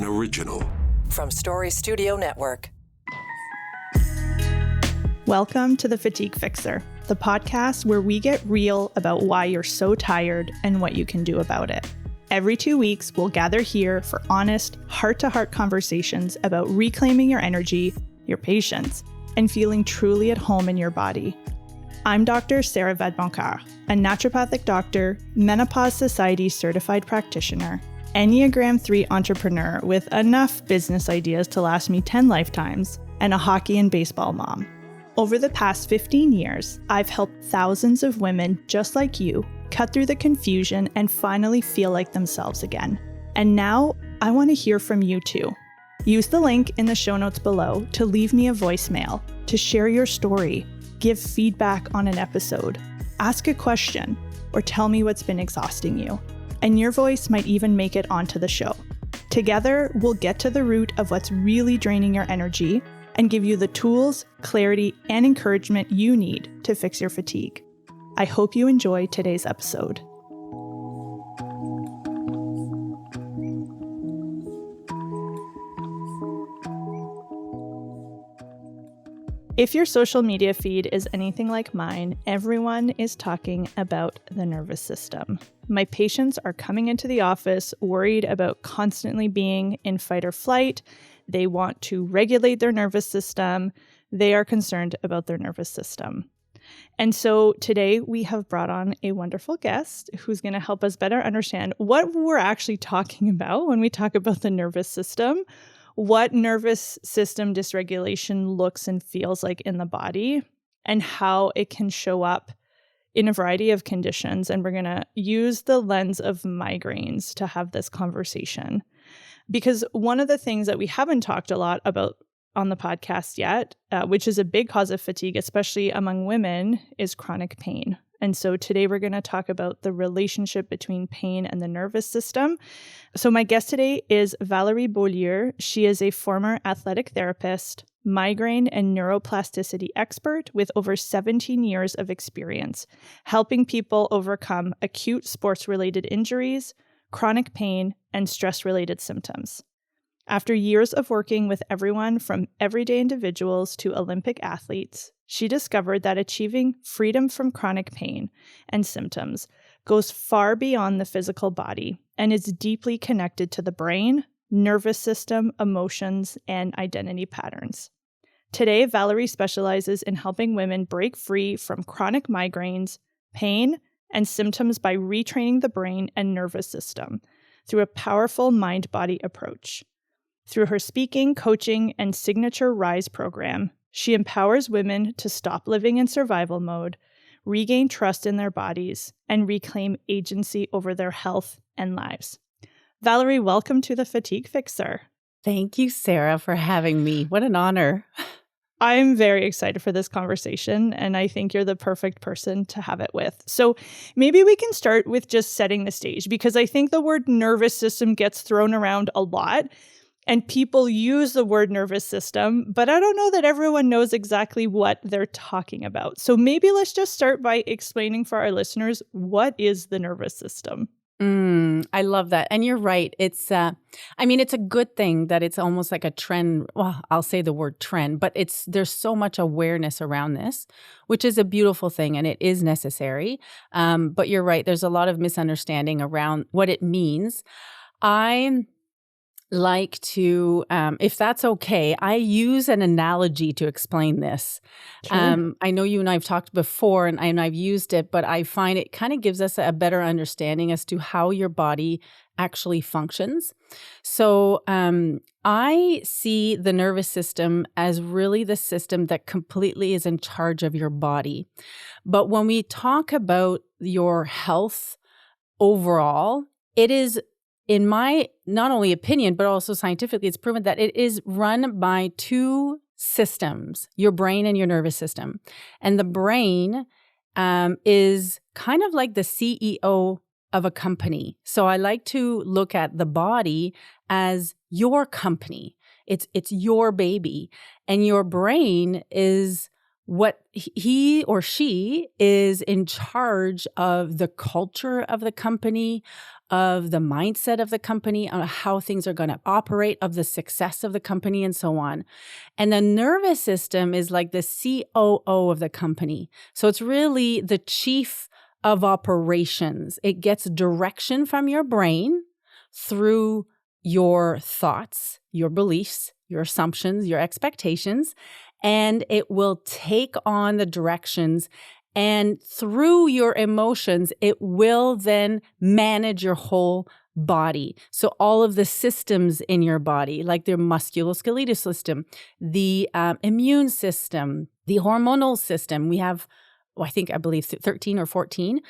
An original. From Story Studio Network. Welcome to The Fatigue Fixer, the podcast where we get real about why you're so tired and what you can do about it. Every 2 weeks, we'll gather here for honest, heart-to-heart conversations about reclaiming your energy, your patience, and feeling truly at home in your body. I'm Dr. Sarah Vadeboncœur, a naturopathic doctor, Menopause Society certified practitioner, Enneagram 3 entrepreneur with enough business ideas to last me 10 lifetimes, and a hockey and baseball mom. Over the past 15 years, I've helped thousands of women just like you cut through the confusion and finally feel like themselves again. And now, I want to hear from you too. Use the link in the show notes below to leave me a voicemail, to share your story, give feedback on an episode, ask a question, or tell me what's been exhausting you. And your voice might even make it onto the show. Together, we'll get to the root of what's really draining your energy and give you the tools, clarity, and encouragement you need to fix your fatigue. I hope you enjoy today's episode. If your social media feed is anything like mine, everyone is talking about the nervous system. My patients are coming into the office worried about constantly being in fight or flight. They want to regulate their nervous system. They are concerned about their nervous system. And so today we have brought on a wonderful guest who's going to help us better understand what we're actually talking about when we talk about the nervous system, what nervous system dysregulation looks and feels like in the body, and how it can show up in a variety of conditions. And we're going to use the lens of migraines to have this conversation. Because one of the things that we haven't talked a lot about on the podcast yet, which is a big cause of fatigue, especially among women, is chronic pain. And so today we're going to talk about the relationship between pain and the nervous system. So my guest today is Valerie Beaulieu. She is a former athletic therapist, migraine and neuroplasticity expert with over 17 years of experience, helping people overcome acute sports-related injuries, chronic pain, and stress-related symptoms. After years of working with everyone from everyday individuals to Olympic athletes, she discovered that achieving freedom from chronic pain and symptoms goes far beyond the physical body and is deeply connected to the brain, nervous system, emotions, and identity patterns. Today, Valerie specializes in helping women break free from chronic migraines, pain, and symptoms by retraining the brain and nervous system through a powerful mind-body approach. Through her speaking, coaching, and signature RISE program, she empowers women to stop living in survival mode, regain trust in their bodies, and reclaim agency over their health and lives. Valerie, welcome to the Fatigue Fixer. Thank you, Sarah, for having me. What an honor. I'm very excited for this conversation, and I think you're the perfect person to have it with. So maybe we can start with just setting the stage, because I think the word nervous system gets thrown around a lot, and people use the word nervous system, but I don't know that everyone knows exactly what they're talking about. So maybe let's just start by explaining for our listeners, what is the nervous system? I love that. And you're right. It's a good thing that it's almost like a trend. Well, I'll say the word trend, but there's so much awareness around this, which is a beautiful thing, and it is necessary. But you're right. There's a lot of misunderstanding around what it means. I like to, if that's okay, I use an analogy to explain this. Sure. I know you and I have talked before, and I've used it, but I find it kind of gives us a better understanding as to how your body actually functions. So I see the nervous system as really the system that completely is in charge of your body. But when we talk about your health overall, it is, in my not only opinion, but also scientifically, it's proven that it is run by two systems, your brain and your nervous system. And the brain is kind of like the CEO of a company. So I like to look at the body as your company. It's your baby. And your brain is what he or she is in charge of the culture of the company, of the mindset of the company, on how things are going to operate, of the success of the company, and so on. And the nervous system is like the COO of the company. So it's really the chief of operations. It gets direction from your brain through your thoughts, your beliefs, your assumptions, your expectations, and it will take on the directions. And through your emotions, it will then manage your whole body. So all of the systems in your body, like the musculoskeletal system, the immune system, the hormonal system, we have, I believe 13 or 14.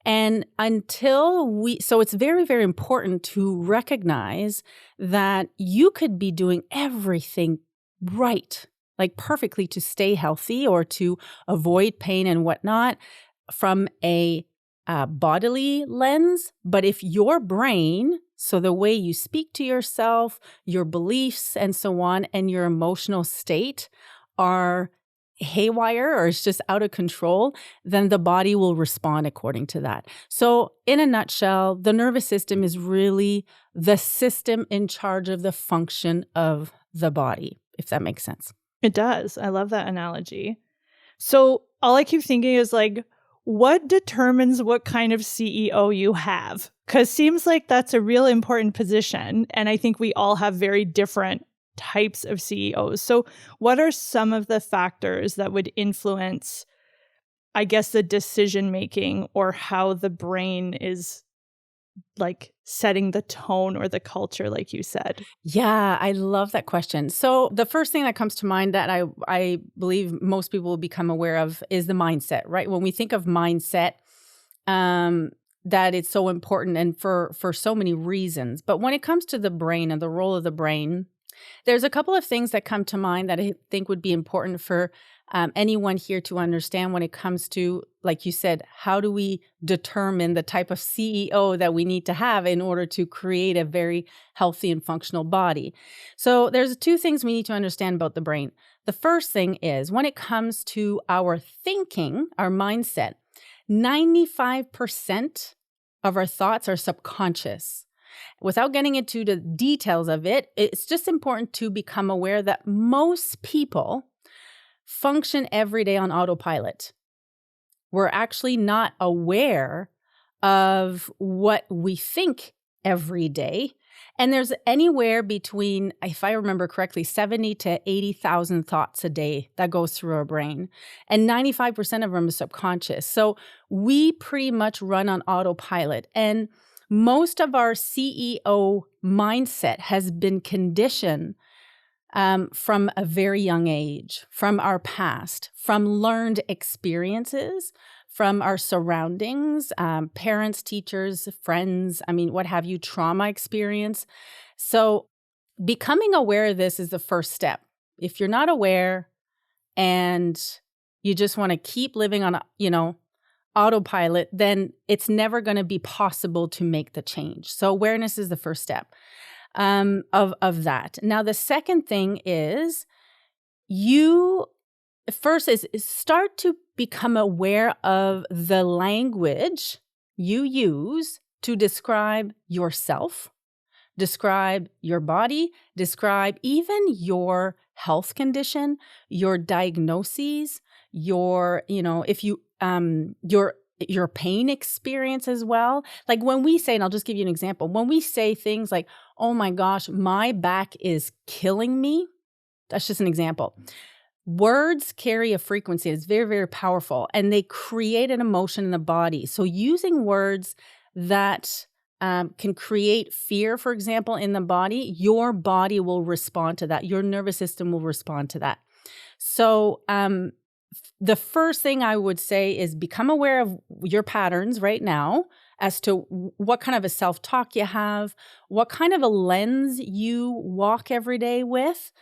And so it's very, very important to recognize that you could be doing everything right, like perfectly, to stay healthy or to avoid pain and whatnot from a bodily lens. But if your brain, so the way you speak to yourself, your beliefs and so on, and your emotional state are haywire or it's just out of control, then the body will respond according to that. So in a nutshell, the nervous system is really the system in charge of the function of the body, if that makes sense. It does. I love that analogy. So all I keep thinking is like, what determines what kind of CEO you have? Because seems like that's a real important position. And I think we all have very different types of CEOs. So what are some of the factors that would influence, I guess, the decision making or how the brain is like setting the tone or the culture, like you said? Yeah, I love that question. So the first thing that comes to mind that I believe most people will become aware of is the mindset, right? When we think of mindset, that it's so important and for so many reasons. But when it comes to the brain and the role of the brain, there's a couple of things that come to mind that I think would be important for anyone here to understand when it comes to, like you said, how do we determine the type of CEO that we need to have in order to create a very healthy and functional body? So there's two things we need to understand about the brain. The first thing is when it comes to our thinking, our mindset, 95% of our thoughts are subconscious. Without getting into the details of it, it's just important to become aware that most people function every day on autopilot. We're actually not aware of what we think every day. And there's anywhere between, if I remember correctly, 70 to 80,000 thoughts a day that goes through our brain. And 95% of them are subconscious. So we pretty much run on autopilot. And most of our CEO mindset has been conditioned from a very young age, from our past, from learned experiences, from our surroundings, parents, teachers, friends, what have you, trauma experience. So becoming aware of this is the first step. If you're not aware and you just want to keep living on, autopilot, then it's never going to be possible to make the change. So awareness is the first step of that. Now, the second thing is start to become aware of the language you use to describe yourself, describe your body, describe even your health condition, your diagnoses, your pain experience as well. Like when we say, and I'll just give you an example, when we say things like, oh my gosh, my back is killing me, that's just an example. Words carry a frequency. It's very, very powerful, and they create an emotion in the body. So using words that can create fear, for example, in the body, your body will respond to that. Your nervous system will respond to that. So the first thing I would say is become aware of your patterns right now as to what kind of a self-talk you have, what kind of a lens you walk every day with.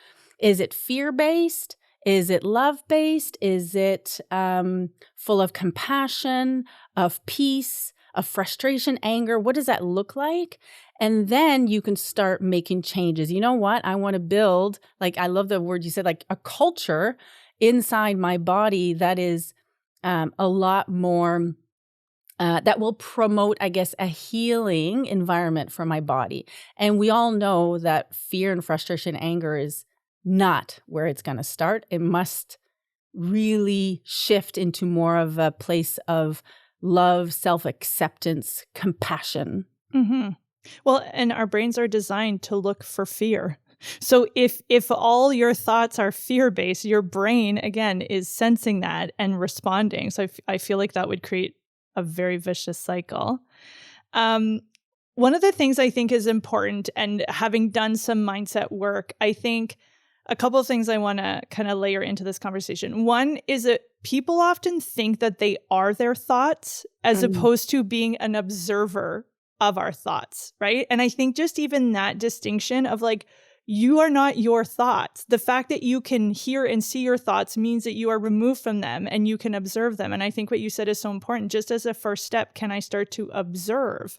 Is it fear-based? Is it love-based? Is it full of compassion, of peace, of frustration, anger? What does that look like? And then you can start making changes. You know what? I want to build, like, I love the word you said, like a culture inside my body that is a lot more that will promote, I guess, a healing environment for my body. And we all know that fear and frustration, anger is not where it's going to start. It must really shift into more of a place of love, self-acceptance, compassion. Mm-hmm. Well, and our brains are designed to look for fear. So if all your thoughts are fear-based, your brain, again, is sensing that and responding. So I feel like that would create a very vicious cycle. One of the things I think is important, and having done some mindset work, I think a couple of things I want to kind of layer into this conversation. One is that people often think that they are their thoughts as opposed to being an observer of our thoughts, right? And I think just even that distinction of like, you are not your thoughts. The fact that you can hear and see your thoughts means that you are removed from them and you can observe them. And I think what you said is so important. Just as a first step, can I start to observe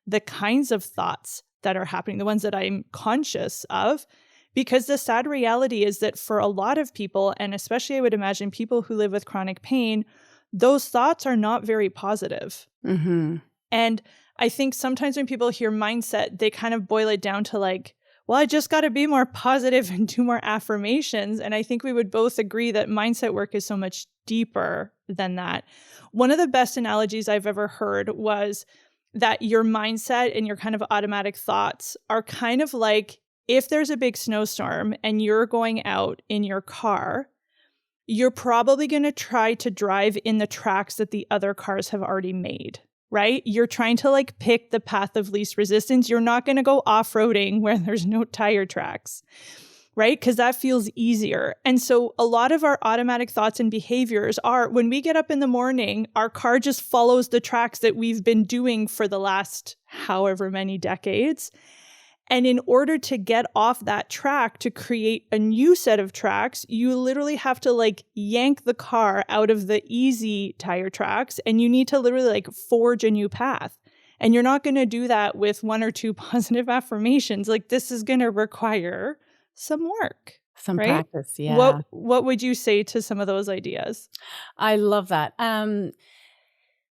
the kinds of thoughts that are happening, the ones that I'm conscious of? Because the sad reality is that for a lot of people, and especially I would imagine people who live with chronic pain, those thoughts are not very positive. Mm-hmm. And I think sometimes when people hear mindset, they kind of boil it down to like, well, I just got to be more positive and do more affirmations. And I think we would both agree that mindset work is so much deeper than that. One of the best analogies I've ever heard was that your mindset and your kind of automatic thoughts are kind of like if there's a big snowstorm and you're going out in your car, you're probably going to try to drive in the tracks that the other cars have already made. Right? You're trying to like pick the path of least resistance. You're not going to go off-roading where there's no tire tracks, right? Because that feels easier. And so a lot of our automatic thoughts and behaviors are when we get up in the morning, our car just follows the tracks that we've been doing for the last however many decades. And in order to get off that track to create a new set of tracks, you literally have to like yank the car out of the easy tire tracks and you need to literally like forge a new path. And you're not going to do that with one or two positive affirmations. Like this is going to require some work. Some right? practice, yeah. What would you say to some of those ideas? I love that.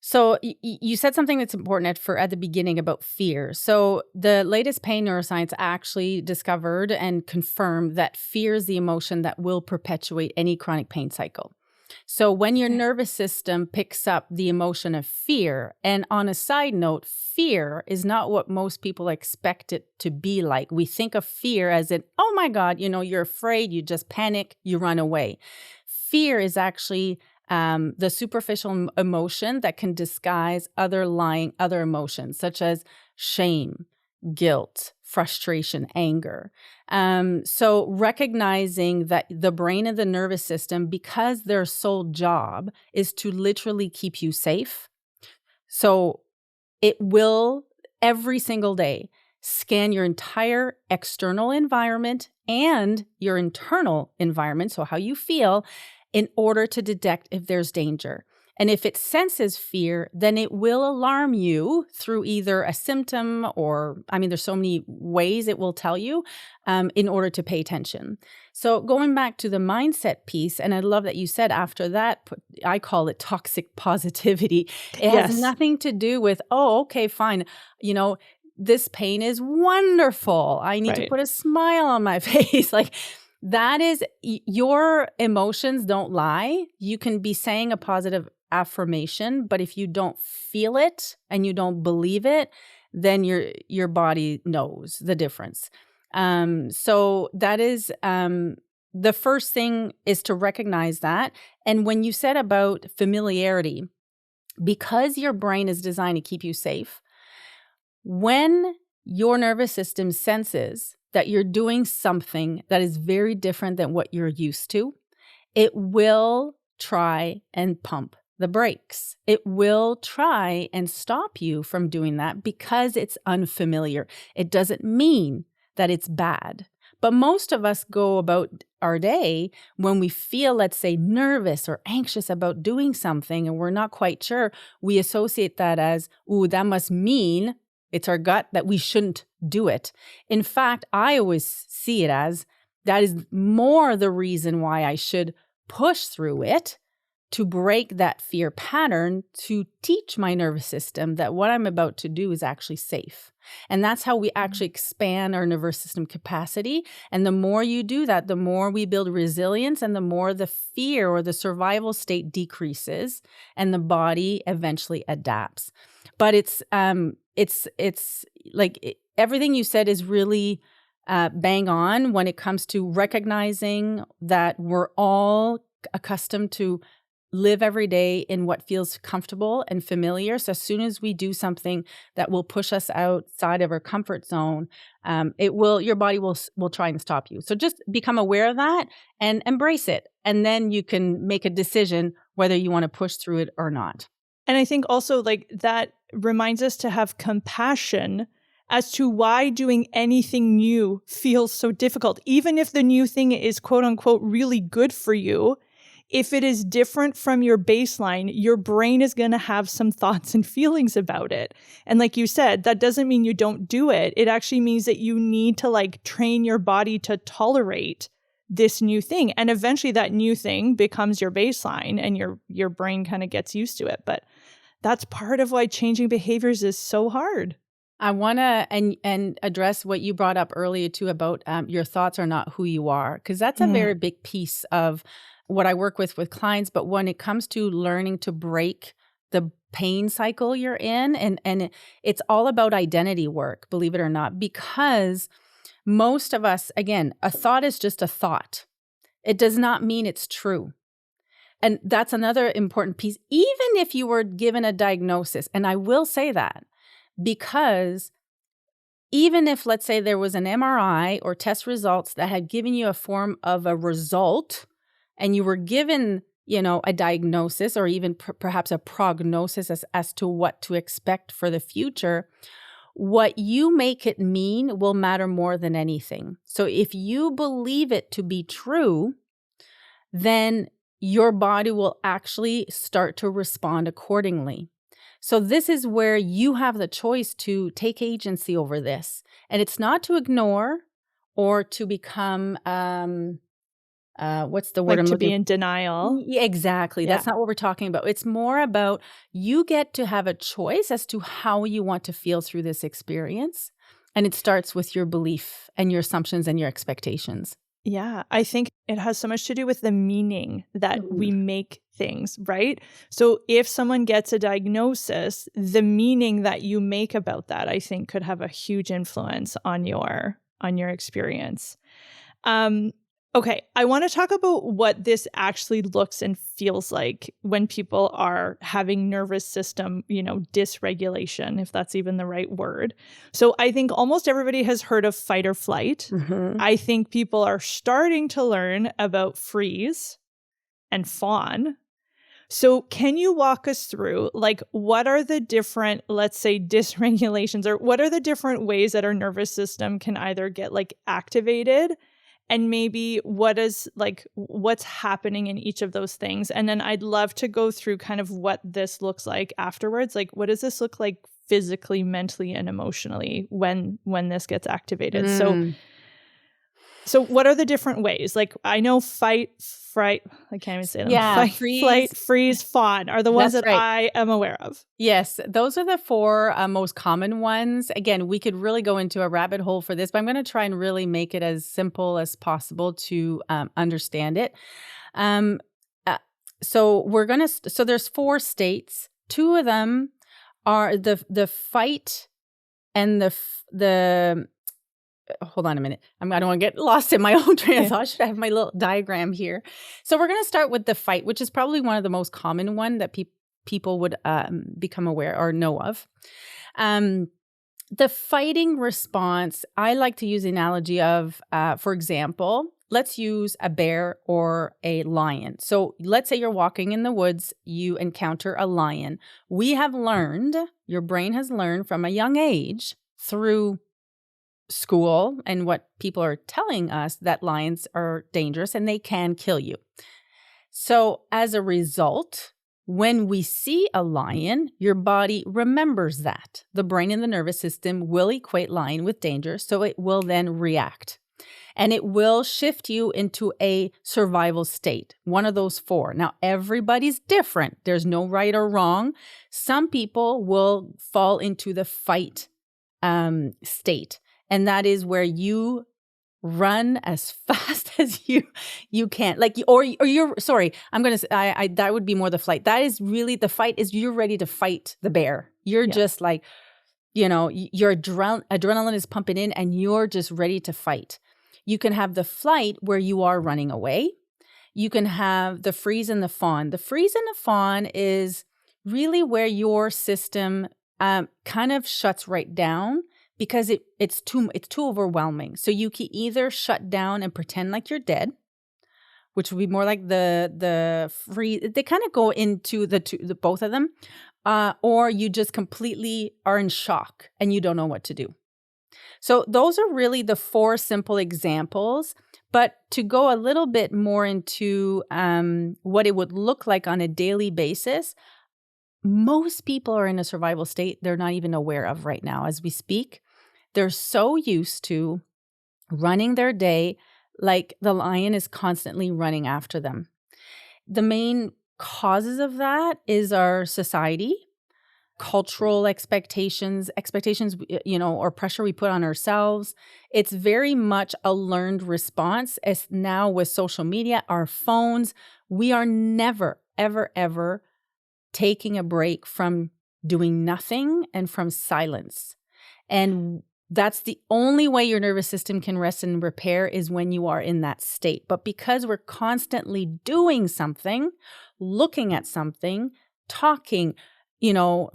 So you said something that's important at the beginning about fear. So the latest pain neuroscience actually discovered and confirmed that fear is the emotion that will perpetuate any chronic pain cycle. So when your nervous system picks up the emotion of fear, and on a side note, fear is not what most people expect it to be like. We think of fear as in, oh my God, you're afraid, you just panic, you run away. Fear is actually the superficial emotion that can disguise other emotions, such as shame, guilt, frustration, anger. So recognizing that the brain and the nervous system, because their sole job is to literally keep you safe, so it will every single day scan your entire external environment and your internal environment, so how you feel, in order to detect if there's danger. And if it senses fear, then it will alarm you through either a symptom or, there's so many ways it will tell you in order to pay attention. So going back to the mindset piece, and I love that you said after that, I call it toxic positivity. It has nothing to do with, oh, okay, fine. This pain is wonderful. I need to put a smile on my face. Like, that is, your emotions don't lie. You can be saying a positive affirmation, but if you don't feel it and you don't believe it, then your body knows the difference. So that is the first thing is to recognize that. And when you said about familiarity, because your brain is designed to keep you safe, when your nervous system senses that you're doing something that is very different than what you're used to, it will try and pump the brakes. It will try and stop you from doing that because it's unfamiliar. It doesn't mean that it's bad. But most of us go about our day when we feel, let's say, nervous or anxious about doing something and we're not quite sure, we associate that as, ooh, that must mean it's our gut that we shouldn't do it. In fact, I always see it as that is more the reason why I should push through it to break that fear pattern, to teach my nervous system that what I'm about to do is actually safe. And that's how we actually expand our nervous system capacity. And the more you do that, the more we build resilience and the more the fear or the survival state decreases and the body eventually adapts. But it's like everything you said is really bang on when it comes to recognizing that we're all accustomed to live every day in what feels comfortable and familiar. So as soon as we do something that will push us outside of our comfort zone, your body will try and stop you. So just become aware of that and embrace it. And then you can make a decision whether you want to push through it or not. And I think also like that reminds us to have compassion as to why doing anything new feels so difficult. Even if the new thing is quote unquote really good for you, if it is different from your baseline, your brain is going to have some thoughts and feelings about it. And like you said, that doesn't mean you don't do it. It actually means that you need to like train your body to tolerate this new thing. And eventually that new thing becomes your baseline and your brain kind of gets used to it. But that's part of why changing behaviors is so hard. I want to and address what you brought up earlier too about your thoughts are not who you are, because that's a very big piece of what I work with clients. But when it comes to learning to break the pain cycle you're in, and it's all about identity work, believe it or not, because most of us, again, a thought is just a thought. It does not mean it's true. And that's another important piece, even if you were given a diagnosis. And I will say that because even if, let's say, there was an MRI or test results that had given you a form of a result and you were given, a diagnosis or even perhaps a prognosis as to what to expect for the future, what you make it mean will matter more than anything. So if you believe it to be true, then your body will actually start to respond accordingly. So this is where you have the choice to take agency over this. And it's not to ignore or to become, what's the word I'm to looking be in denial. Yeah, exactly. Yeah. That's not what we're talking about. It's more about you get to have a choice as to how you want to feel through this experience. And it starts with your belief and your assumptions and your expectations. Yeah, I think it has so much to do with the meaning that we make things, right? So if someone gets a diagnosis, the meaning that you make about that, I think, could have a huge influence on your experience. Okay, I want to talk about what this actually looks and feels like when people are having nervous system, dysregulation, if that's even the right word. So I think almost everybody has heard of fight or flight. Mm-hmm. I think people are starting to learn about freeze and fawn. So can you walk us through, like, what are the different, let's say, dysregulations, or what are the different ways that our nervous system can either get like activated? And maybe what's happening in each of those things. And then I'd love to go through kind of what this looks like afterwards. Like, what does this look like physically, mentally, and emotionally when this gets activated? So what are the different ways? Like, I know fight, fright, I can't even say them. Yeah, fight, freeze, flight, freeze, fawn are the ones That's that right. I am aware of. Yes, those are the four most common ones. Again, we could really go into a rabbit hole for this, but I'm going to try and really make it as simple as possible to understand it. So there's four states. Two of them are the fight and the hold on a minute. I don't want to get lost in my own train of thought. I should have my little diagram here. So we're going to start with the fight, which is probably one of the most common one that people would become aware or know of. The fighting response, I like to use the analogy of, for example, let's use a bear or a lion. So let's say you're walking in the woods, you encounter a lion. Your brain has learned from a young age through school and what people are telling us that lions are dangerous and they can kill you. So as a result, when we see a lion, your body remembers that. The brain and the nervous system will equate lion with danger, so it will then react. And it will shift you into a survival state, one of those four. Now, everybody's different. There's no right or wrong. Some people will fall into the fight state. And that is where you run as fast as you can. Like, or you're, sorry, I'm going to say, that would be more the flight. That is really, the fight is you're ready to fight the bear. You're just like, your adrenaline is pumping in and you're just ready to fight. You can have the flight where you are running away. You can have the freeze and the fawn. The freeze and the fawn is really where your system kind of shuts right down because it's too overwhelming. So you can either shut down and pretend like you're dead, which would be more like the freeze. They kind of go into the both of them, or you just completely are in shock and you don't know what to do. So those are really the four simple examples. But to go a little bit more into what it would look like on a daily basis, most people are in a survival state they're not even aware of right now as we speak. They're so used to running their day like the lion is constantly running after them. The main causes of that is our society, cultural expectations, or pressure we put on ourselves. It's very much a learned response. As now with social media, our phones, we are never, ever, ever taking a break from doing nothing and from silence. And that's the only way your nervous system can rest and repair is when you are in that state. But because we're constantly doing something, looking at something, talking,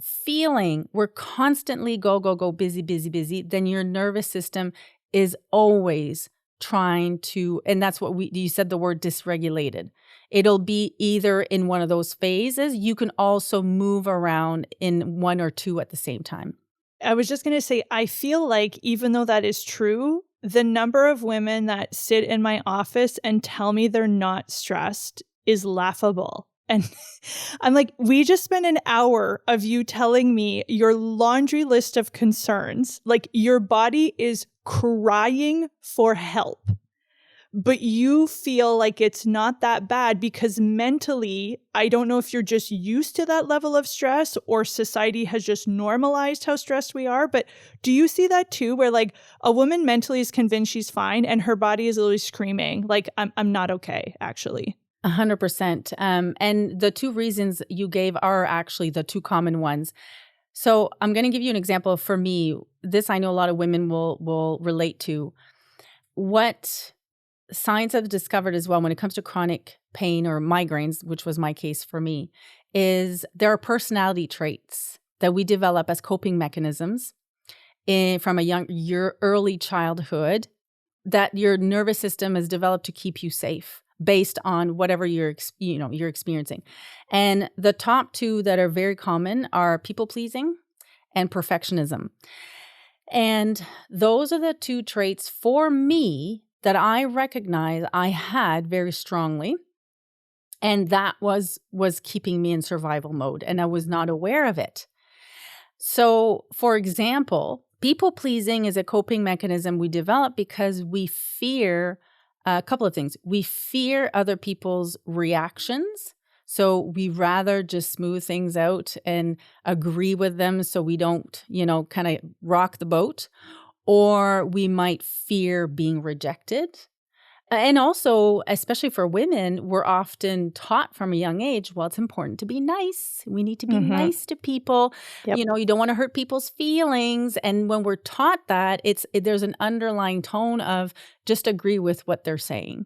feeling, we're constantly go, busy, busy, busy, then your nervous system is always trying to, and that's what you said the word dysregulated. It'll be either in one of those phases. You can also move around in one or two at the same time. I was just going to say, I feel like even though that is true, the number of women that sit in my office and tell me they're not stressed is laughable. And I'm like, we just spent an hour of you telling me your laundry list of concerns. Like your body is crying for help, but you feel like it's not that bad because mentally, I don't know if you're just used to that level of stress or society has just normalized how stressed we are. But do you see that too, where like a woman mentally is convinced she's fine and her body is literally screaming, like, I'm not okay, actually? 100%. And the two reasons you gave are actually the two common ones. So I'm going to give you an example. For me, this I know a lot of women will relate to. What science have discovered as well when it comes to chronic pain or migraines, which was my case for me, is there are personality traits that we develop as coping mechanisms from your early childhood that your nervous system has developed to keep you safe based on whatever you're experiencing. And the top two that are very common are people pleasing and perfectionism. And those are the two traits for me that I recognize I had very strongly. And that was keeping me in survival mode. And I was not aware of it. So, for example, people pleasing is a coping mechanism we develop because we fear a couple of things. We fear other people's reactions. So we rather just smooth things out and agree with them so we don't, kind of rock the boat. Or we might fear being rejected. And also, especially for women, we're often taught from a young age, well, it's important to be nice. We need to be nice to people. Yep. You don't want to hurt people's feelings. And when we're taught that, there's an underlying tone of just agree with what they're saying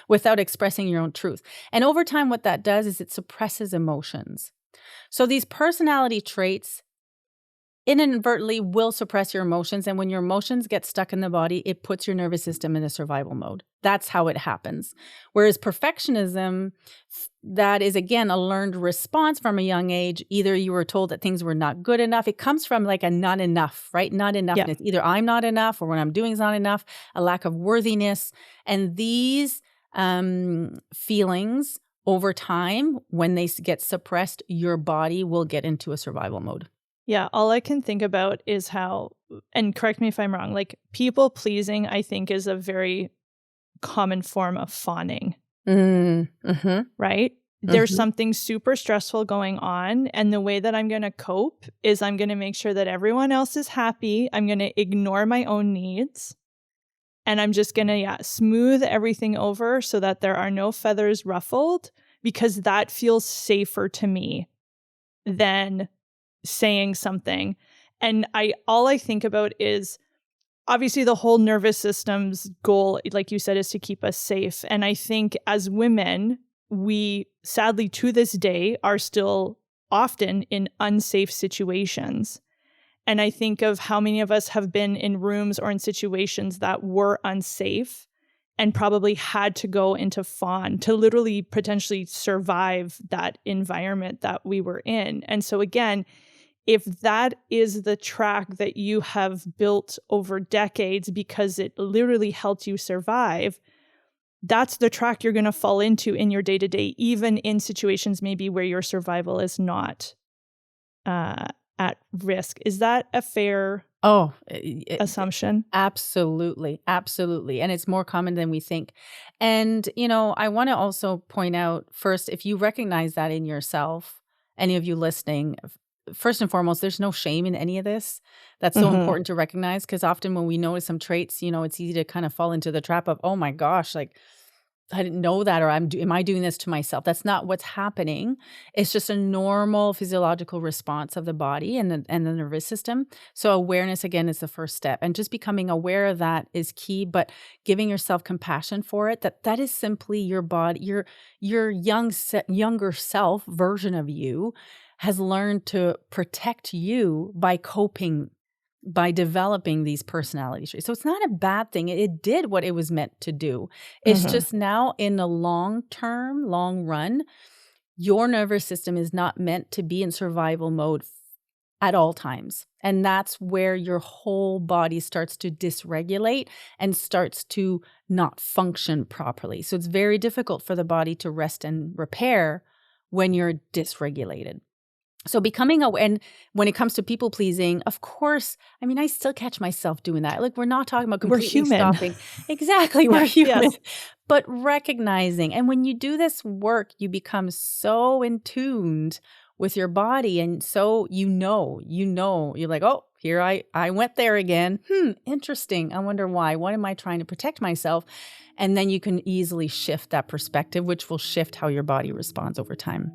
without expressing your own truth. And over time, what that does is it suppresses emotions. So these personality traits inadvertently will suppress your emotions. And when your emotions get stuck in the body, it puts your nervous system in a survival mode. That's how it happens. Whereas perfectionism, that is, again, a learned response from a young age. Either you were told that things were not good enough. It comes from like a not enough, right? Not enoughness. Yeah. Either I'm not enough or what I'm doing is not enough, a lack of worthiness. And these feelings over time, when they get suppressed, your body will get into a survival mode. Yeah, all I can think about is how, and correct me if I'm wrong, like people pleasing, I think, is a very common form of fawning, Mm-hmm. right? There's Mm-hmm. something super stressful going on. And the way that I'm going to cope is I'm going to make sure that everyone else is happy. I'm going to ignore my own needs. And I'm just going to, smooth everything over so that there are no feathers ruffled, because that feels safer to me than saying something. And all I think about is obviously the whole nervous system's goal, like you said, is to keep us safe. And I think as women, we sadly to this day are still often in unsafe situations. And I think of how many of us have been in rooms or in situations that were unsafe and probably had to go into fawn to literally potentially survive that environment that we were in. And so again, if that is the track that you have built over decades because it literally helped you survive, that's the track you're going to fall into in your day-to-day, even in situations maybe where your survival is not at risk. Is that a fair Oh, assumption? absolutely. Absolutely. And it's more common than we think. And, I want to also point out first, if you recognize that in yourself, any of you listening, first and foremost, there's no shame in any of this. That's so important to recognize, because often when we notice some traits, it's easy to kind of fall into the trap of, oh my gosh, like I didn't know that, or am I doing this to myself? That's not what's happening. It's just a normal physiological response of the body and the nervous system. So awareness, again, is the first step, and just becoming aware of that is key. But giving yourself compassion for it, that is simply your body, your younger self version of you has learned to protect you by coping, by developing these personality traits. So it's not a bad thing. It did what it was meant to do. It's just now in the long run, your nervous system is not meant to be in survival mode at all times. And that's where your whole body starts to dysregulate and starts to not function properly. So it's very difficult for the body to rest and repair when you're dysregulated. So becoming aware, and when it comes to people pleasing, of course, I mean, I still catch myself doing that. Like, we're not talking about We're completely human. stopping. Exactly, we're Yeah, human. yes. But recognizing, and when you do this work, you become so in tuned with your body. And so you're like, oh, here I went there again. Interesting. I wonder why. What am I trying to protect myself? And then you can easily shift that perspective, which will shift how your body responds over time.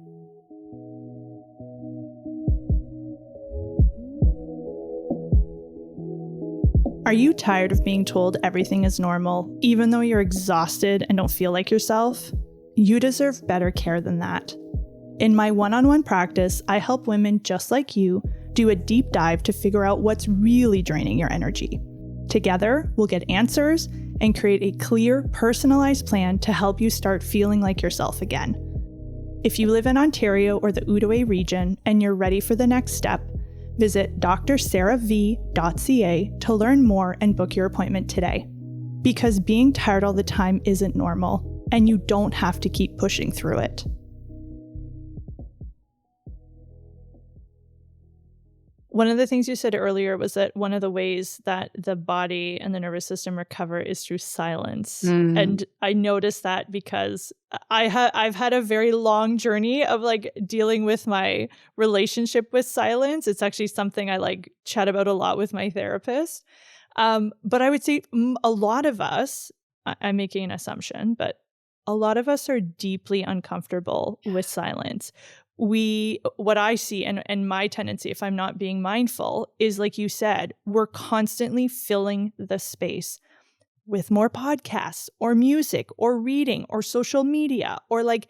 Are you tired of being told everything is normal, even though you're exhausted and don't feel like yourself? You deserve better care than that. In my one-on-one practice, I help women just like you do a deep dive to figure out what's really draining your energy. Together, we'll get answers and create a clear, personalized plan to help you start feeling like yourself again. If you live in Ontario or the Outaouais region and you're ready for the next step, visit drsarahv.ca to learn more and book your appointment today. Because being tired all the time isn't normal, and you don't have to keep pushing through it. One of the things you said earlier was that one of the ways that the body and the nervous system recover is through silence. And I noticed that because I've had a very long journey of like dealing with my relationship with silence. It's actually something I like chat about a lot with my therapist. But I would say a lot of us, I'm making an assumption, but a lot of us are deeply uncomfortable with silence. What I see and my tendency, if I'm not being mindful, is like you said, we're constantly filling the space with more podcasts or music or reading or social media, or like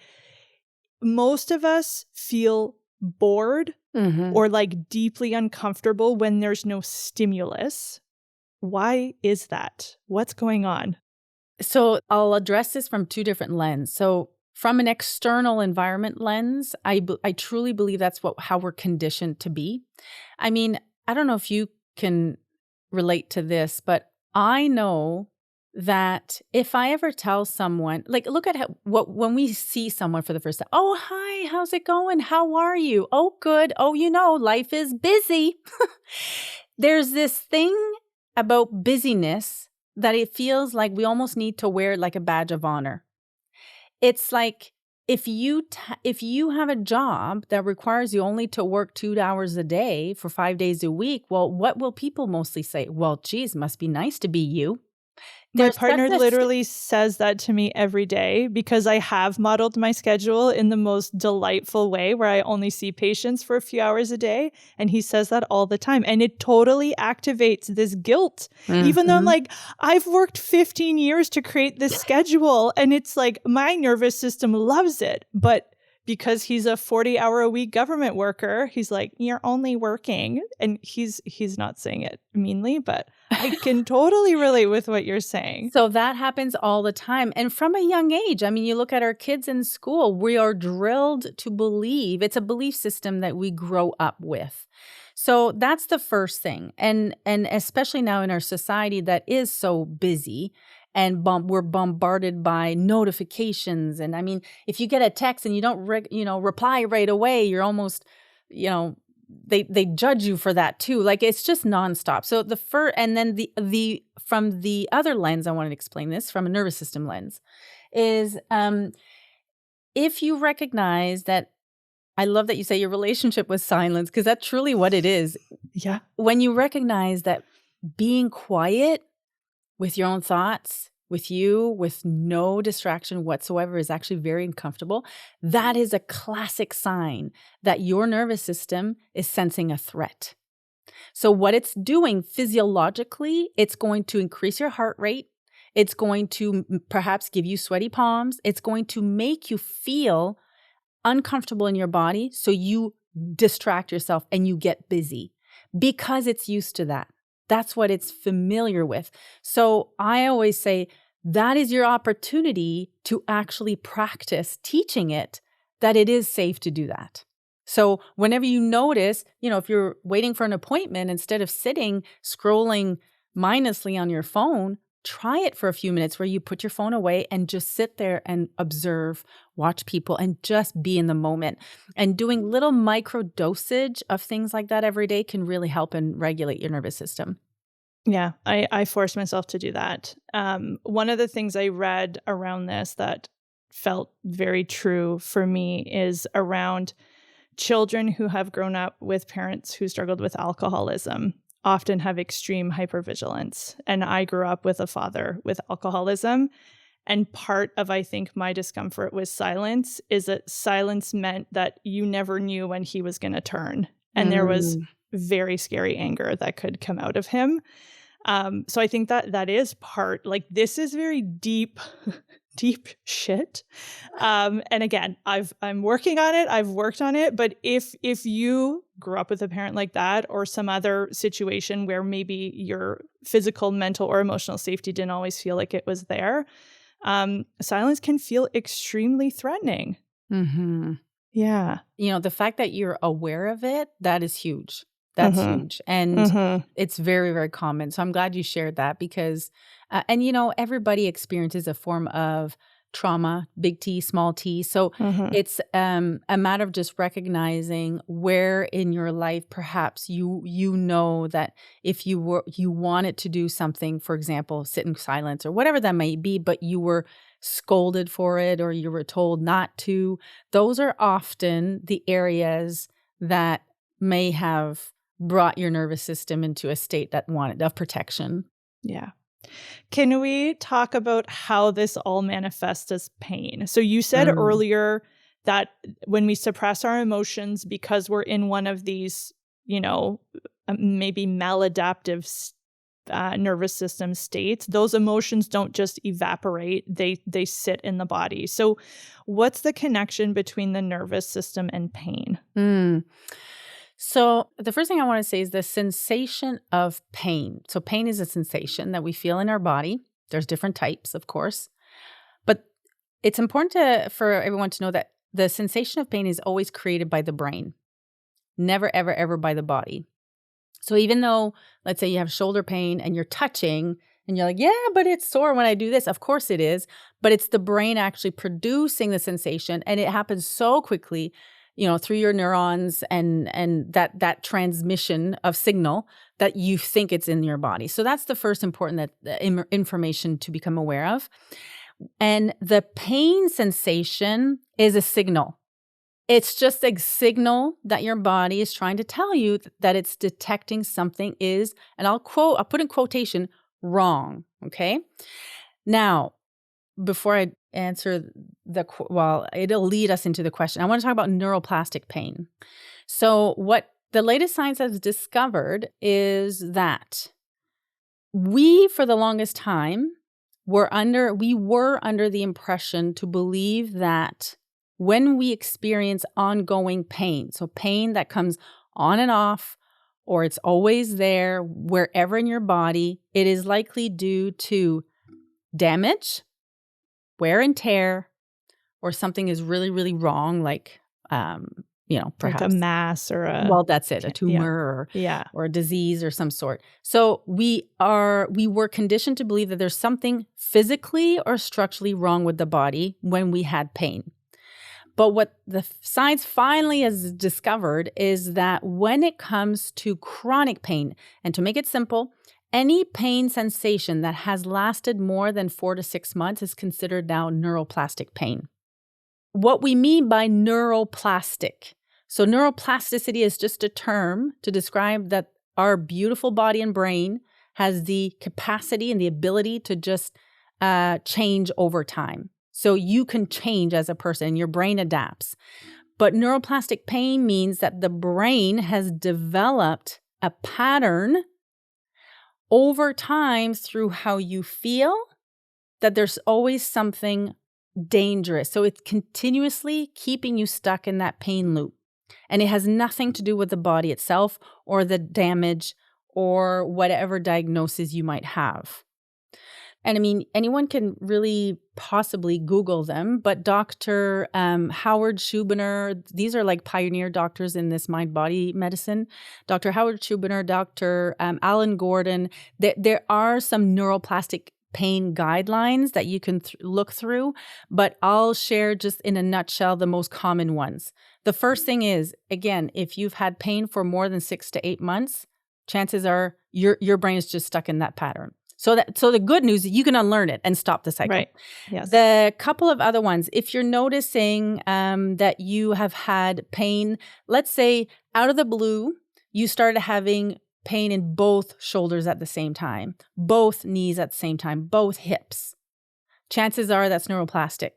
most of us feel bored or like deeply uncomfortable when there's no stimulus. Why is that? What's going on? So I'll address this from two different lenses. So from an external environment lens, I truly believe that's how we're conditioned to be. I mean, I don't know if you can relate to this, but I know that if I ever tell someone, like, look at when we see someone for the first time, oh, hi, how's it going? How are you? Oh, good. Oh, life is busy. There's this thing about busyness that it feels like we almost need to wear it like a badge of honor. It's like if you have a job that requires you only to work 2 hours a day for 5 days a week, well, what will people mostly say? Well, geez, must be nice to be you. My There's such partner a literally says that to me every day because I have modeled my schedule in the most delightful way where I only see patients for a few hours a day. And he says that all the time. And it totally activates this guilt, even though I'm like, I've worked 15 years to create this schedule. And it's like my nervous system loves it. But because he's a 40-hour-a-week government worker, he's like, you're only working. And he's not saying it meanly, but I can totally relate with what you're saying. So that happens all the time. And from a young age, I mean, you look at our kids in school, we are drilled to believe. It's a belief system that we grow up with. So that's the first thing. And especially now in our society that is so busy, and we're bombarded by notifications. And I mean, if you get a text and you don't reply right away, you're almost, they judge you for that too. Like, it's just nonstop. So and then the from the other lens, I wanted to explain this from a nervous system lens, is if you recognize that, I love that you say your relationship with silence, because that's truly what it is. Yeah. When you recognize that being quiet with your own thoughts, with no distraction whatsoever, is actually very uncomfortable, that is a classic sign that your nervous system is sensing a threat. So what it's doing physiologically, it's going to increase your heart rate. It's going to perhaps give you sweaty palms. It's going to make you feel uncomfortable in your body. So you distract yourself and you get busy because it's used to that. That's what it's familiar with. So I always say that is your opportunity to actually practice teaching it that it is safe to do that. So whenever you notice, if you're waiting for an appointment, instead of sitting scrolling mindlessly on your phone, try it for a few minutes where you put your phone away and just sit there and observe, watch people, and just be in the moment. And doing little micro dosage of things like that every day can really help and regulate your nervous system. Yeah, I forced myself to do that. One of the things I read around this that felt very true for me is around children who have grown up with parents who struggled with alcoholism often have extreme hypervigilance. And I grew up with a father with alcoholism. And part of, I think, my discomfort with silence is that silence meant that you never knew when he was going to turn. And there was very scary anger that could come out of him. So I think that is part, like, this is very deep, deep shit. And again, I'm working on it. I've worked on it. But if you grew up with a parent like that, or some other situation where maybe your physical, mental, or emotional safety didn't always feel like it was there, silence can feel extremely threatening. Mm-hmm. Yeah. The fact that you're aware of it, that is huge. That's huge. And it's very, very common. So I'm glad you shared that because, everybody experiences a form of trauma, big T, small t. So it's a matter of just recognizing where in your life perhaps you know that if you wanted to do something, for example, sit in silence or whatever that may be, but you were scolded for it or you were told not to, those are often the areas that may have brought your nervous system into a state of protection. Yeah. Can we talk about how this all manifests as pain? So you said earlier that when we suppress our emotions because we're in one of these, maybe maladaptive nervous system states, those emotions don't just evaporate, they sit in the body. So what's the connection between the nervous system and pain? So the first thing I want to say is the sensation of pain. So pain is a sensation that we feel in our body. There's different types, of course. But it's important for everyone to know that the sensation of pain is always created by the brain, never, ever, ever by the body. So even though, let's say you have shoulder pain and you're touching And you're like, yeah, but it's sore when I do this. Of course it is, but it's the brain actually producing the sensation, and it happens so quickly, through your neurons and that transmission of signal that you think it's in your body. So that's the first important information to become aware of. And the pain sensation is a signal. It's just a signal that your body is trying to tell you that it's detecting something is, and I'll put in quotation, wrong. Okay. Now, before I answer it'll lead us into the question. I want to talk about neuroplastic pain. So what the latest science has discovered is that we, for the longest time, were under the impression to believe that when we experience ongoing pain, so pain that comes on and off, or it's always there, wherever in your body, it is likely due to damage, wear and tear, or something is really, really wrong, like, perhaps like a mass or that's it, a tumor or a disease or some sort. So we were conditioned to believe that there's something physically or structurally wrong with the body when we had pain. But what the science finally has discovered is that when it comes to chronic pain, and to make it simple, any pain sensation that has lasted more than 4 to 6 months is considered now neuroplastic pain. What we mean by neuroplastic. So neuroplasticity is just a term to describe that our beautiful body and brain has the capacity and the ability to just change over time. So you can change as a person, your brain adapts. But neuroplastic pain means that the brain has developed a pattern over time through how you feel, that there's always something dangerous. So it's continuously keeping you stuck in that pain loop. And it has nothing to do with the body itself or the damage or whatever diagnosis you might have. And I mean, anyone can really possibly Google them, but Dr. Howard Schubiner, these are like pioneer doctors in this mind-body medicine. Dr. Howard Schubiner, Dr. Alan Gordon, there are some neuroplastic pain guidelines that you can look through, but I'll share just in a nutshell the most common ones. The first thing is, again, if you've had pain for more than 6 to 8 months, chances are your brain is just stuck in that pattern. So the good news is you can unlearn it and stop the cycle. Right. Yes. The couple of other ones, if you're noticing that you have had pain, let's say out of the blue, you started having pain in both shoulders at the same time, both knees at the same time, both hips. Chances are that's neuroplastic.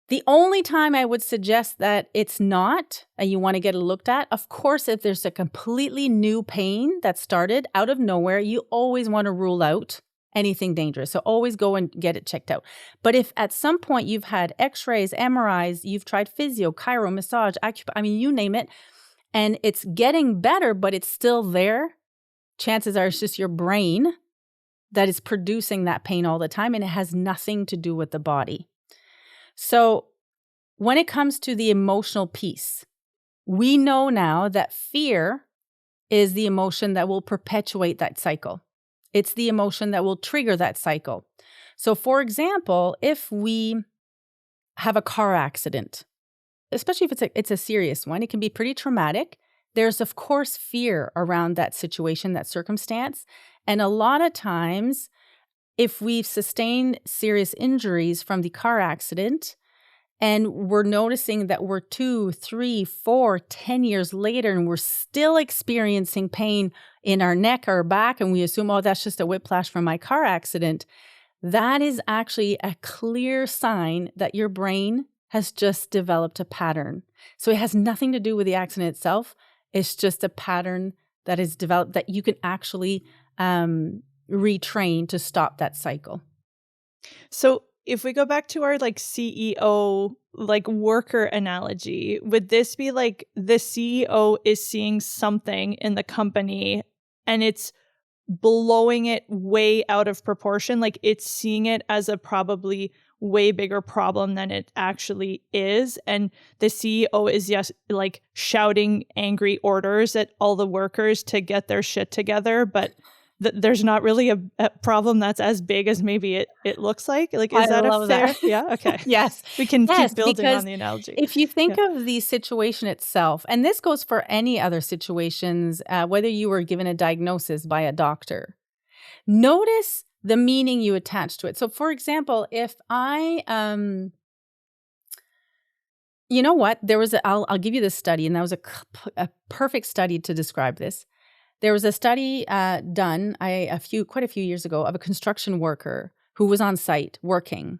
The only time I would suggest that it's not, and you want to get it looked at, of course, if there's a completely new pain that started out of nowhere, you always want to rule out anything dangerous. So always go and get it checked out. But if at some point you've had x-rays, MRIs, you've tried physio, chiro, massage, you name it, and it's getting better, but it's still there, chances are it's just your brain that is producing that pain all the time, and it has nothing to do with the body. So when it comes to the emotional piece, we know now that fear is the emotion that will perpetuate that cycle. It's the emotion that will trigger that cycle. So for example, if we have a car accident, especially if it's a serious one, it can be pretty traumatic. There's, of course, fear around that situation, that circumstance. And a lot of times, if we've sustained serious injuries from the car accident, and we're noticing that we're 2, 3, 4, 10 years later, and we're still experiencing pain in our neck or back, and we assume, oh, that's just a whiplash from my car accident, that is actually a clear sign that your brain has just developed a pattern. So it has nothing to do with the accident itself. It's just a pattern that is developed that you can actually retrain to stop that cycle. So if we go back to our CEO, worker analogy, would this be like the CEO is seeing something in the company and it's blowing it way out of proportion? Like it's seeing it as a probably way bigger problem than it actually is. And the CEO is shouting angry orders at all the workers to get their shit together, but there's not really a problem that's as big as maybe it looks like? Like, I is that a love fair? that. Yeah. Okay. Yes. We can Yes, keep building because on the analogy. if you think Yeah. of the situation itself, and this goes for any other situations, whether you were given a diagnosis by a doctor, notice the meaning you attach to it. So, for example, if I, you know what, I'll give you this study, and that was a perfect study to describe this. There was a study done quite a few years ago of a construction worker who was on site working,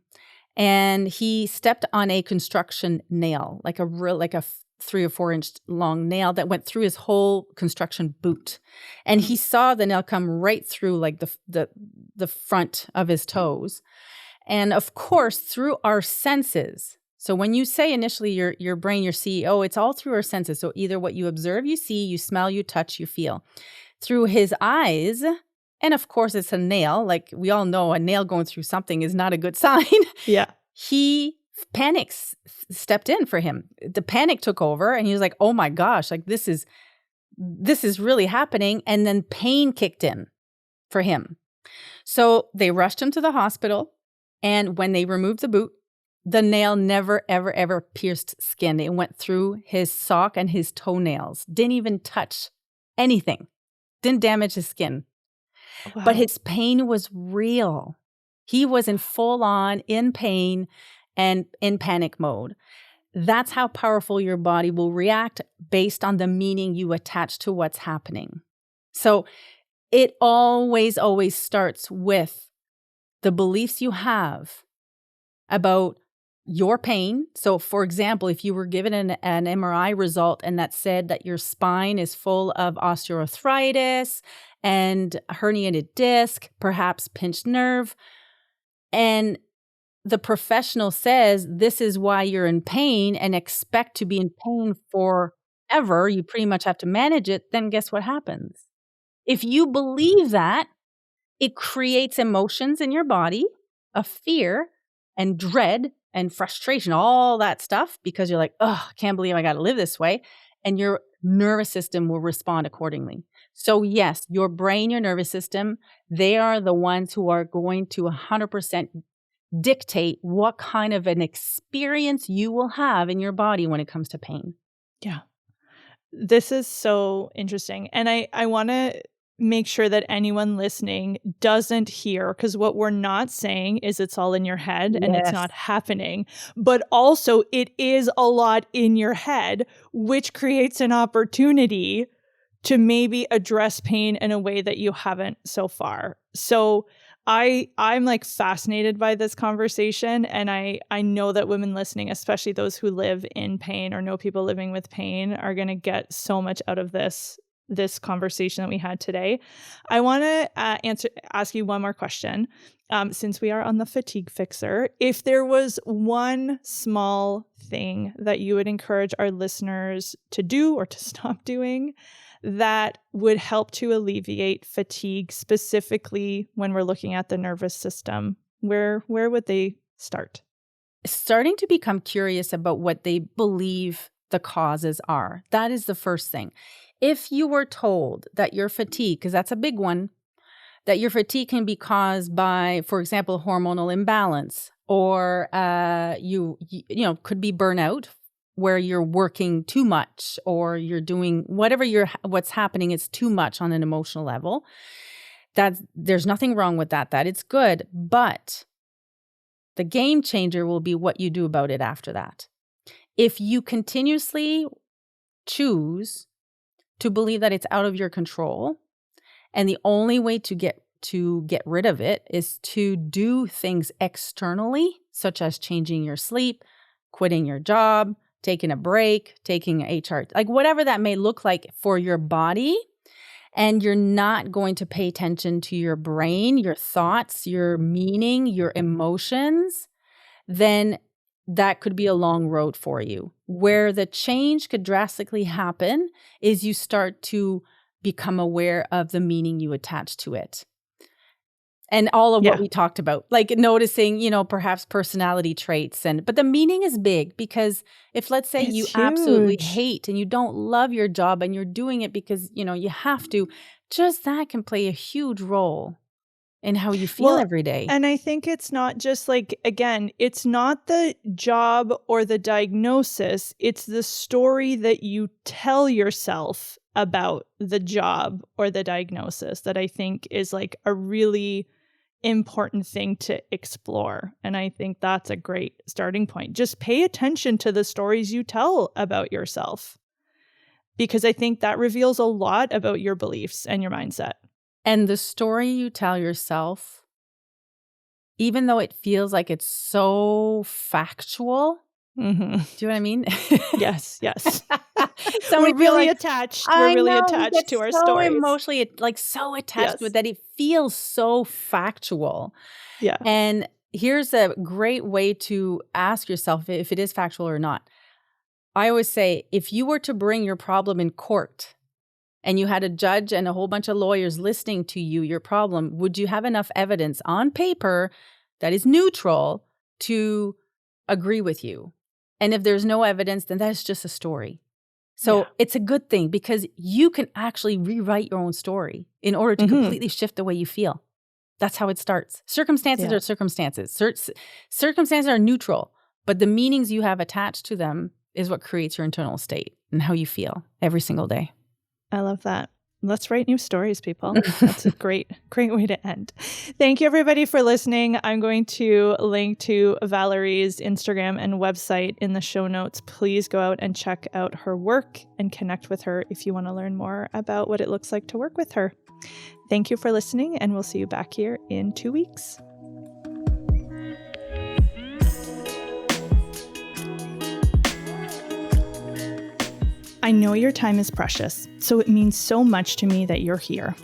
and he stepped on a construction nail, like a 3 or 4 inch long nail that went through his whole construction boot, and he saw the nail come right through like the front of his toes, and of course through our senses. So when you say initially your brain, your CEO, it's all through our senses. So either what you observe, you see, you smell, you touch, you feel. Through his eyes, and of course it's a nail. Like we all know, a nail going through something is not a good sign. Yeah. He panics stepped in for him. The panic took over, and he was like, "Oh my gosh, like this is really happening." And then pain kicked in for him. So they rushed him to the hospital, and when they removed the boot, the nail never, ever, ever pierced skin. It went through his sock and his toenails. Didn't even touch anything. Didn't damage his skin. Wow. But his pain was real. He was in full on, in pain and in panic mode. That's how powerful your body will react based on the meaning you attach to what's happening. So it always, always starts with the beliefs you have about your pain. So for example, if you were given an MRI result and that said that your spine is full of osteoarthritis and herniated disc, perhaps pinched nerve, and the professional says this is why you're in pain and expect to be in pain forever, you pretty much have to manage it, then guess what happens? If you believe that, it creates emotions in your body of fear and dread and frustration, all that stuff, because you're like, oh, I can't believe I got to live this way. And your nervous system will respond accordingly. So yes, your brain, your nervous system, they are the ones who are going to 100% dictate what kind of an experience you will have in your body when it comes to pain. Yeah. This is so interesting. And I want to make sure that anyone listening doesn't hear, because what we're not saying is it's all in your head and it's not happening, but also it is a lot in your head, which creates an opportunity to maybe address pain in a way that you haven't so far. So I'm like fascinated by this conversation, and I know that women listening, especially those who live in pain or know people living with pain, are going to get so much out of this conversation that we had today. I want to ask you one more question. Since we are on the fatigue fixer, if there was one small thing that you would encourage our listeners to do or to stop doing that would help to alleviate fatigue, specifically when we're looking at the nervous system, where would they start? Starting to become curious about what they believe the causes are. That is the first thing. If you were told that your fatigue, because that's a big one, that your fatigue can be caused by, for example, hormonal imbalance, or you could be burnout, where you're working too much, or you're doing what's happening is too much on an emotional level. There's nothing wrong with that. That it's good, but the game changer will be what you do about it after that. If you continuously choose to believe that it's out of your control, and the only way to get rid of it is to do things externally, such as changing your sleep, quitting your job, taking a break, taking HR, like whatever that may look like for your body, and you're not going to pay attention to your brain, your thoughts, your meaning, your emotions, then that could be a long road for you. Where the change could drastically happen is you start to become aware of the meaning you attach to it. And all of what we talked about, like noticing, perhaps personality traits. But the meaning is big, because if, let's say, you absolutely hate and you don't love your job and you're doing it because, you have to, just that can play a huge role in how you feel every day. And I think it's not just like, again, it's not the job or the diagnosis. It's the story that you tell yourself about the job or the diagnosis that I think is like a really important thing to explore. And I think that's a great starting point. Just pay attention to the stories you tell about yourself, because I think that reveals a lot about your beliefs and your mindset. And the story you tell yourself, even though it feels like it's so factual, do you know what I mean? Yes. So we're really attached. We're really attached to our stories. Emotionally, so attached to it that it feels so factual. Yeah. And here's a great way to ask yourself if it is factual or not. I always say, if you were to bring your problem in court and you had a judge and a whole bunch of lawyers listening to you, your problem, would you have enough evidence on paper that is neutral to agree with you? And if there's no evidence, then that's just a story. So it's a good thing, because you can actually rewrite your own story in order to completely shift the way you feel. That's how it starts. Circumstances are circumstances. Circumstances are neutral, but the meanings you have attached to them is what creates your internal state and how you feel every single day. I love that. Let's write new stories, people. That's a great way to end. Thank you, everybody, for listening. I'm going to link to Valerie's Instagram and website in the show notes. Please go out and check out her work and connect with her if you want to learn more about what it looks like to work with her. Thank you for listening, and we'll see you back here in 2 weeks. I know your time is precious, so it means so much to me that you're here.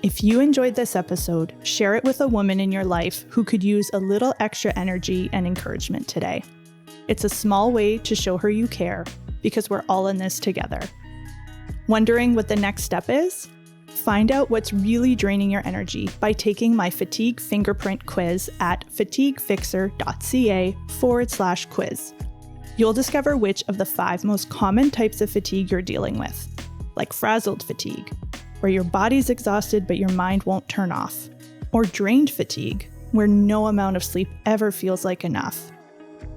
If you enjoyed this episode, share it with a woman in your life who could use a little extra energy and encouragement today. It's a small way to show her you care, because we're all in this together. Wondering what the next step is? Find out what's really draining your energy by taking my fatigue fingerprint quiz at fatiguefixer.ca/quiz. You'll discover which of the 5 most common types of fatigue you're dealing with, like frazzled fatigue, where your body's exhausted but your mind won't turn off, or drained fatigue, where no amount of sleep ever feels like enough.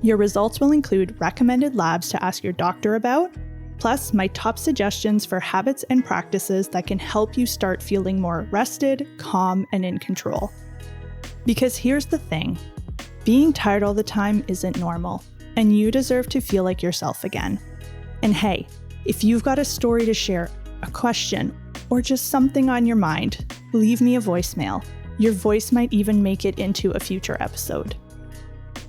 Your results will include recommended labs to ask your doctor about, plus my top suggestions for habits and practices that can help you start feeling more rested, calm, and in control. Because here's the thing, being tired all the time isn't normal. And you deserve to feel like yourself again. And hey, if you've got a story to share, a question, or just something on your mind, leave me a voicemail. Your voice might even make it into a future episode.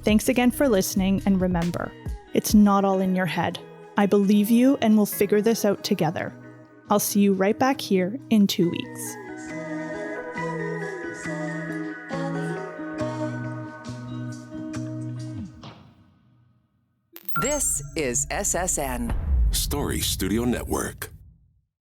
Thanks again for listening, and remember, it's not all in your head. I believe you, and we'll figure this out together. I'll see you right back here in 2 weeks. This is SSN. Story Studio Network.